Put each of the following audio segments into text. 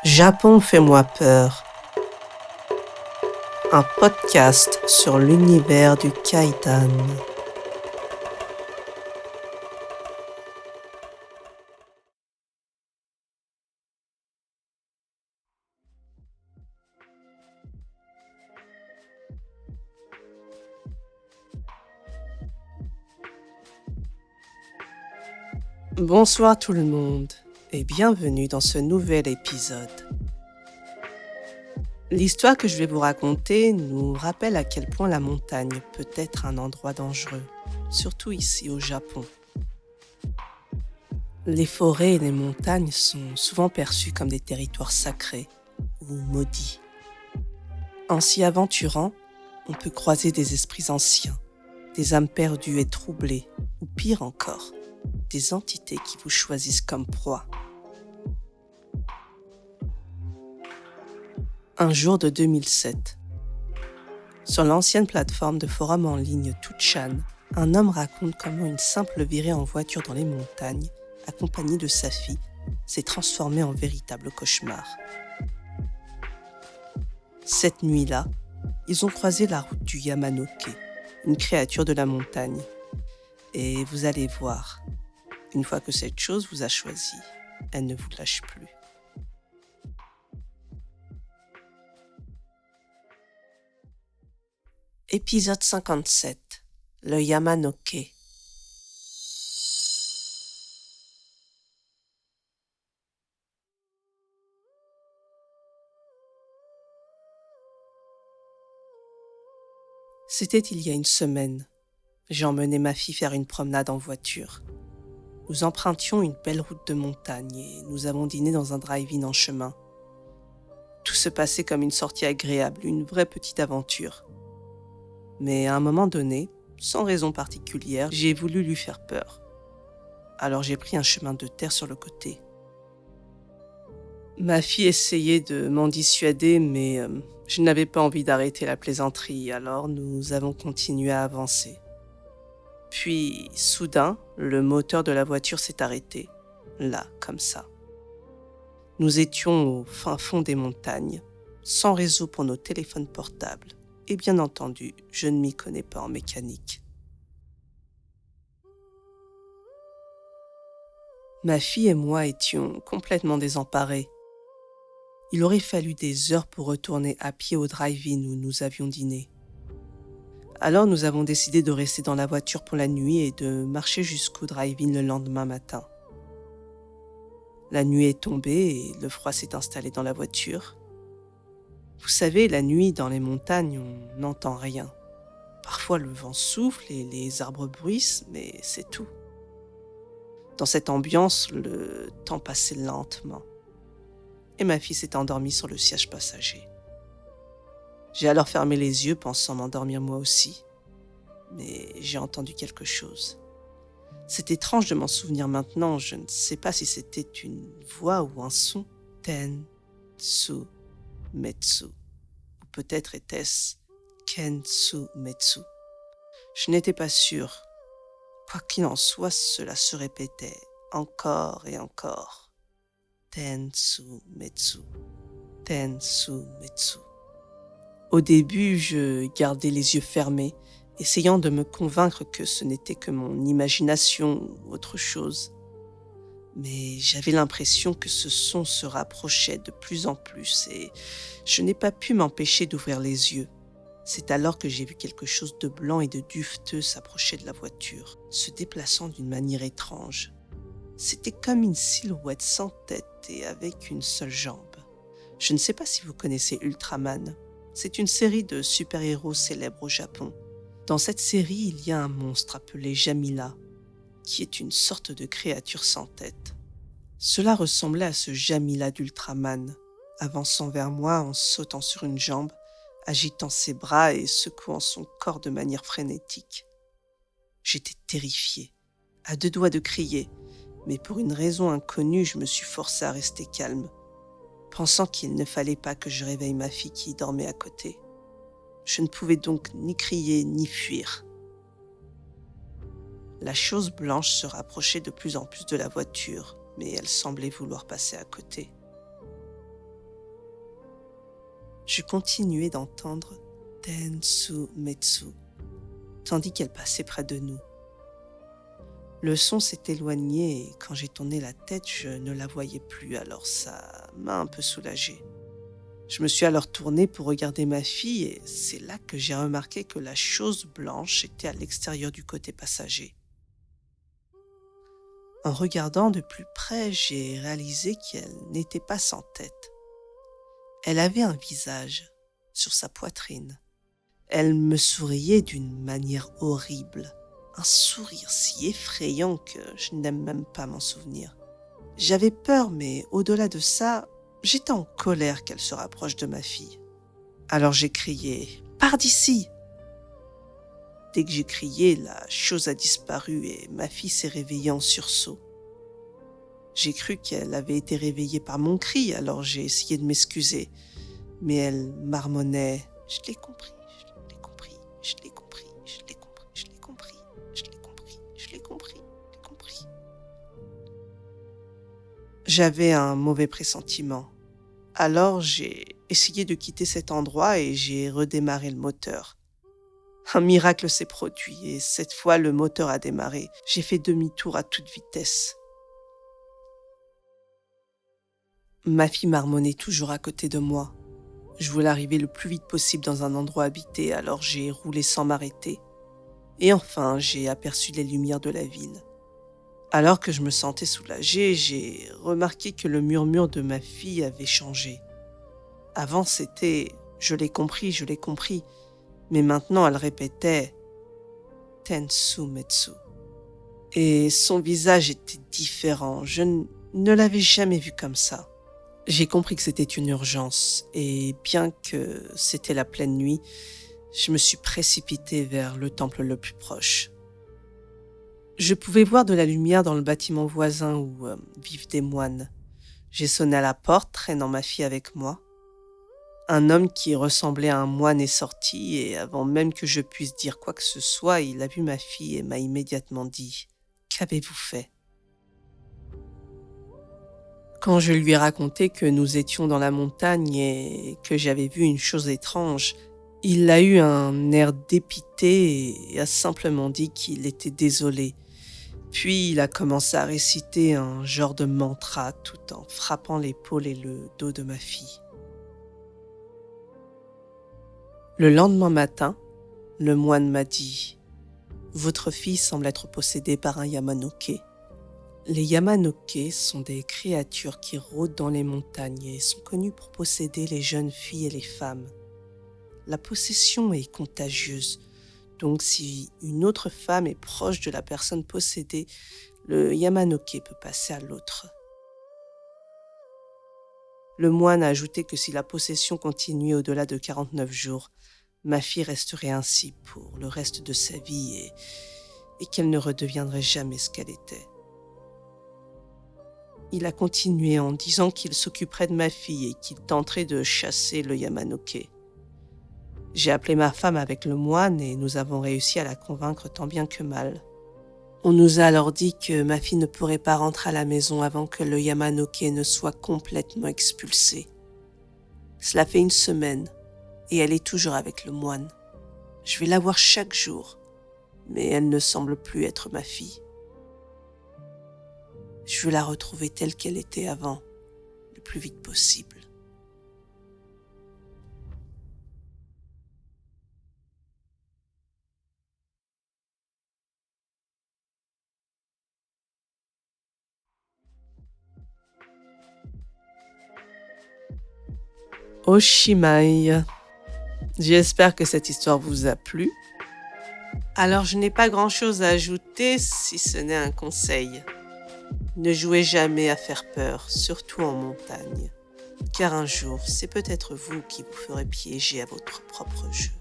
Japon fais-moi peur, un podcast sur l'univers du Kaidan. Bonsoir tout le monde et bienvenue dans ce nouvel épisode. L'histoire que je vais vous raconter nous rappelle à quel point la montagne peut être un endroit dangereux, surtout ici au Japon. Les forêts et les montagnes sont souvent perçues comme des territoires sacrés ou maudits. En s'y aventurant, on peut croiser des esprits anciens, des âmes perdues et troublées, ou pire encore, des entités qui vous choisissent comme proie. Un jour de 2007. Sur l'ancienne plateforme de forum en ligne 2chan, un homme raconte comment une simple virée en voiture dans les montagnes, accompagnée de sa fille, s'est transformée en véritable cauchemar. Cette nuit-là, ils ont croisé la route du Yamanoke, une créature de la montagne. Et vous allez voir, une fois que cette chose vous a choisi, elle ne vous lâche plus. Épisode 57. Le Yamanoke. C'était il y a une semaine. J'ai emmené ma fille faire une promenade en voiture. Nous empruntions une belle route de montagne et nous avons dîné dans un drive-in en chemin. Tout se passait comme une sortie agréable, une vraie petite aventure. Mais à un moment donné, sans raison particulière, j'ai voulu lui faire peur. Alors j'ai pris un chemin de terre sur le côté. Ma fille essayait de m'en dissuader, mais je n'avais pas envie d'arrêter la plaisanterie, alors nous avons continué à avancer. Puis, soudain, le moteur de la voiture s'est arrêté, là, comme ça. Nous étions au fin fond des montagnes, sans réseau pour nos téléphones portables. Et bien entendu, je ne m'y connais pas en mécanique. Ma fille et moi étions complètement désemparés. Il aurait fallu des heures pour retourner à pied au drive-in où nous avions dîné. Alors nous avons décidé de rester dans la voiture pour la nuit et de marcher jusqu'au drive-in le lendemain matin. La nuit est tombée et le froid s'est installé dans la voiture. Vous savez, la nuit, dans les montagnes, on n'entend rien. Parfois, le vent souffle et les arbres bruissent, mais c'est tout. Dans cette ambiance, le temps passait lentement. Et ma fille s'est endormie sur le siège passager. J'ai alors fermé les yeux, pensant m'endormir moi aussi. Mais j'ai entendu quelque chose. C'est étrange de m'en souvenir maintenant, je ne sais pas si c'était une voix ou un son. Ten-su Metsu. Ou peut-être était-ce Kensu Metsu. Je n'étais pas sûre. Quoi qu'il en soit, cela se répétait encore et encore. Tensu Metsu. Tensu Metsu. Au début, je gardais les yeux fermés, essayant de me convaincre que ce n'était que mon imagination ou autre chose. Mais j'avais l'impression que ce son se rapprochait de plus en plus et je n'ai pas pu m'empêcher d'ouvrir les yeux. C'est alors que j'ai vu quelque chose de blanc et de duveteux s'approcher de la voiture, se déplaçant d'une manière étrange. C'était comme une silhouette sans tête et avec une seule jambe. Je ne sais pas si vous connaissez Ultraman. C'est une série de super-héros célèbres au Japon. Dans cette série, il y a un monstre appelé Jamila, qui est une sorte de créature sans tête. Cela ressemblait à ce Jamila d'Ultraman, avançant vers moi en sautant sur une jambe, agitant ses bras et secouant son corps de manière frénétique. J'étais terrifiée, à deux doigts de crier, mais pour une raison inconnue, je me suis forcée à rester calme, pensant qu'il ne fallait pas que je réveille ma fille qui dormait à côté. Je ne pouvais donc ni crier ni fuir. La chose blanche se rapprochait de plus en plus de la voiture, mais elle semblait vouloir passer à côté. je continuais d'entendre Tensu Metsu, tandis qu'elle passait près de nous. Le son s'est éloigné et quand j'ai tourné la tête, je ne la voyais plus, alors ça m'a un peu soulagée. Je me suis alors tournée pour regarder ma fille et c'est là que j'ai remarqué que la chose blanche était à l'extérieur du côté passager. En regardant de plus près, j'ai réalisé qu'elle n'était pas sans tête. Elle avait un visage sur sa poitrine. Elle me souriait d'une manière horrible, un sourire si effrayant que je n'aime même pas m'en souvenir. J'avais peur, mais au-delà de ça, j'étais en colère qu'elle se rapproche de ma fille. Alors j'ai crié « Pars d'ici !» Dès que j'ai crié, la chose a disparu et ma fille s'est réveillée en sursaut. J'ai cru qu'elle avait été réveillée par mon cri, alors j'ai essayé de m'excuser. Mais elle marmonnait « Je l'ai compris, je l'ai compris, je l'ai compris, je l'ai compris, je l'ai compris, je l'ai compris, je l'ai compris, je l'ai compris. » J'avais un mauvais pressentiment. Alors j'ai essayé de quitter cet endroit et j'ai redémarré le moteur. Un miracle s'est produit et cette fois le moteur a démarré. J'ai fait demi-tour à toute vitesse. Ma fille marmonnait toujours à côté de moi. Je voulais arriver le plus vite possible dans un endroit habité, alors j'ai roulé sans m'arrêter. Et enfin, j'ai aperçu les lumières de la ville. Alors que je me sentais soulagée, j'ai remarqué que le murmure de ma fille avait changé. Avant, c'était « je l'ai compris, je l'ai compris », mais maintenant elle répétait « Tensu Metsu ». Et son visage était différent, je ne l'avais jamais vu comme ça. J'ai compris que c'était une urgence et bien que c'était la pleine nuit, je me suis précipitée vers le temple le plus proche. Je pouvais voir de la lumière dans le bâtiment voisin où vivent des moines. J'ai sonné à la porte, traînant ma fille avec moi. Un homme qui ressemblait à un moine est sorti et avant même que je puisse dire quoi que ce soit, il a vu ma fille et m'a immédiatement dit « Qu'avez-vous fait ?» Quand je lui ai raconté que nous étions dans la montagne et que j'avais vu une chose étrange, il a eu un air dépité et a simplement dit qu'il était désolé. Puis il a commencé à réciter un genre de mantra tout en frappant l'épaule et le dos de ma fille. Le lendemain matin, le moine m'a dit « Votre fille semble être possédée par un Yamanoke. » Les Yamanoke sont des créatures qui rôdent dans les montagnes et sont connues pour posséder les jeunes filles et les femmes. La possession est contagieuse, donc si une autre femme est proche de la personne possédée, le Yamanoke peut passer à l'autre. Le moine a ajouté que si la possession continuait au-delà de 49 jours, ma fille resterait ainsi pour le reste de sa vie et qu'elle ne redeviendrait jamais ce qu'elle était. Il a continué en disant qu'il s'occuperait de ma fille et qu'il tenterait de chasser le Yamanoke. J'ai appelé ma femme avec le moine et nous avons réussi à la convaincre tant bien que mal. On nous a alors dit que ma fille ne pourrait pas rentrer à la maison avant que le Yamanoke ne soit complètement expulsé. Cela fait 1 semaine et elle est toujours avec le moine. Je vais la voir chaque jour, mais elle ne semble plus être ma fille. Je veux la retrouver telle qu'elle était avant, le plus vite possible. Oshimai. J'espère que cette histoire vous a plu. Alors je n'ai pas grand-chose à ajouter si ce n'est un conseil. Ne jouez jamais à faire peur, surtout en montagne, car un jour, c'est peut-être vous qui vous ferez piéger à votre propre jeu.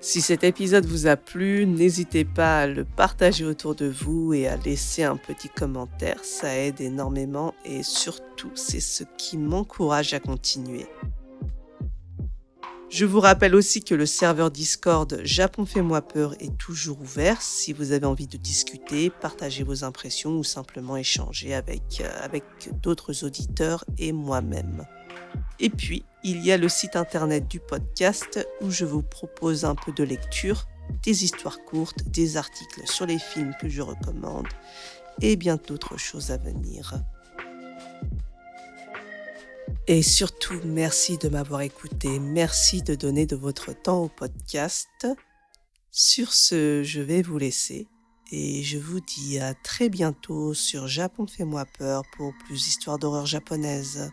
Si cet épisode vous a plu, n'hésitez pas à le partager autour de vous et à laisser un petit commentaire, ça aide énormément et surtout, c'est ce qui m'encourage à continuer. Je vous rappelle aussi que le serveur Discord Japon fait-moi peur est toujours ouvert si vous avez envie de discuter, partager vos impressions ou simplement échanger avec d'autres auditeurs et moi-même. Et puis, il y a le site internet du podcast où je vous propose un peu de lecture, des histoires courtes, des articles sur les films que je recommande et bien d'autres choses à venir. Et surtout, merci de m'avoir écouté, merci de donner de votre temps au podcast. Sur ce, je vais vous laisser et je vous dis à très bientôt sur Japon fait-moi peur pour plus d'histoires d'horreur japonaises.